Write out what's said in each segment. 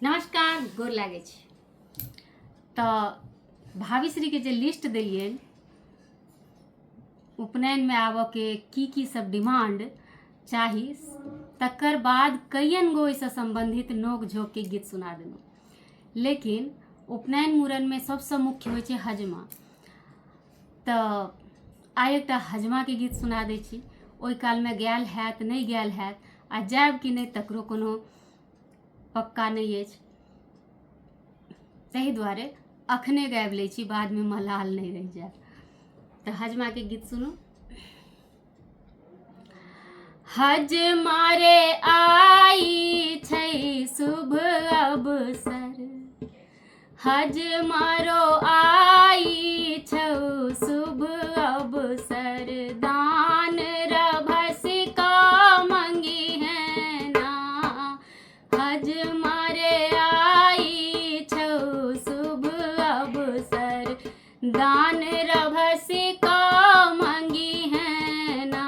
नमस्कार, गोर लागे छी। तो भावीश्री के जे लिस्ट दिलिए उपनयन में आबऽ के की सब डिमांड चाही, तकर बाद कईयन गो इससे संबंधित नोक झोंक के गीत सुना देलहुँ। लेकिन उपनयन मूड़न में सबसे मुख्य होइ छै हजमा। तो आइ एकटा हजमा के गीत सुना दै छी। ओहि काल में गायल हैत नहीं गायल हैत, आ जायब कि नहीं तकरो कोनो पक्का नहीं अछि। ताहि दुआरे अखने गाबि लै छी, बाद में मलाल नहीं रह जाए। तो हजमा के गीत सुनू। हजमा रे आई छै शुभ अवसर, हजमारो आई छौ शुभ अवसर। दान रभसी का मंगी है ना, हजमा रे आई छौ शुभ अवसर। दान रभसी का मंगी है ना,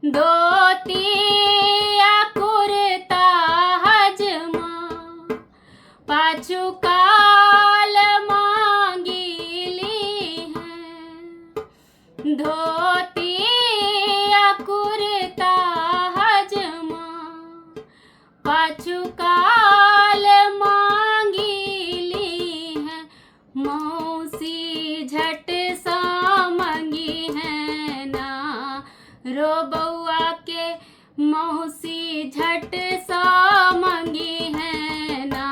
धोतिया कुर्ता हजमा पाछू काल मांगिली है। धोतिया कुर्ता हजमा पाछू काल मांगिली है। मौसी झट सा मंगी है ना, रो बउआ के मौसी झट सा मंगी है ना।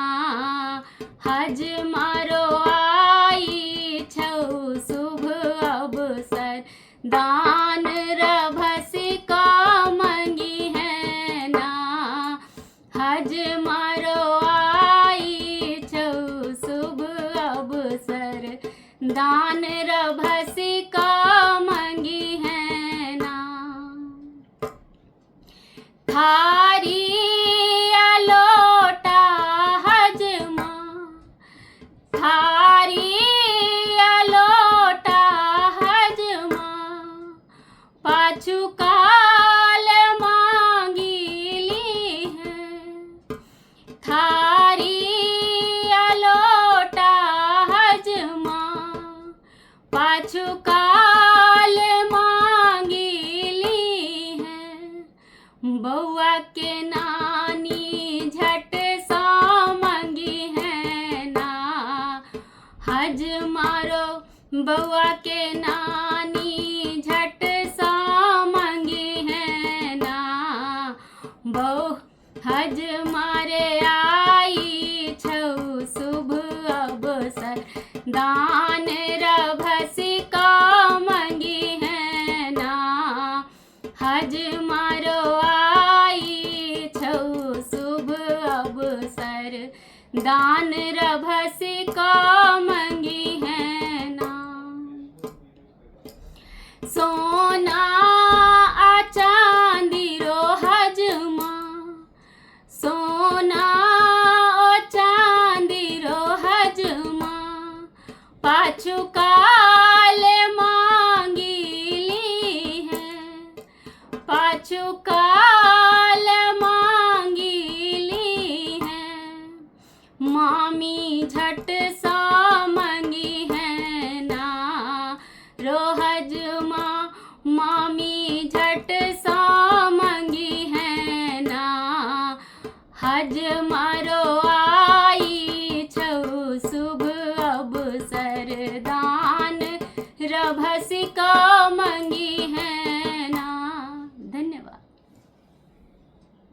हजमारो आई छौ शुभ अवसर, दान रभसी का मंगी है ना। हजमारो आई छौ शुभ अवसर, दान रभसी का मंगी है ना। थारी लोटा हजमा, थारी लोटा हजमा पाछू काल मांगिली है। थारी लोटा हजमा पाछू काल मांगिली है। बउआ के नानी झट सा मंगी है ना, हजमारो बउआ के नानी झट सा मंगी है ना। बउ हजमारे आई छौ शुभ अवसर, दान रभसी का मंगी है ना। हजमारो आई छौ शुभ अवसर, दान रभसी का मंगी है ना। सोना आ चांदी रो हजमा, सोना ओ चांदी रो हजमा पाछू काल मांगिली है। पाछू काल मांगिली है। मामी झट सा मंगी है ना, रो हजमा मामी झट सा मंगी है ना। हजमारो आई छौ शुभ अवसर, दान रभसी का मंगी है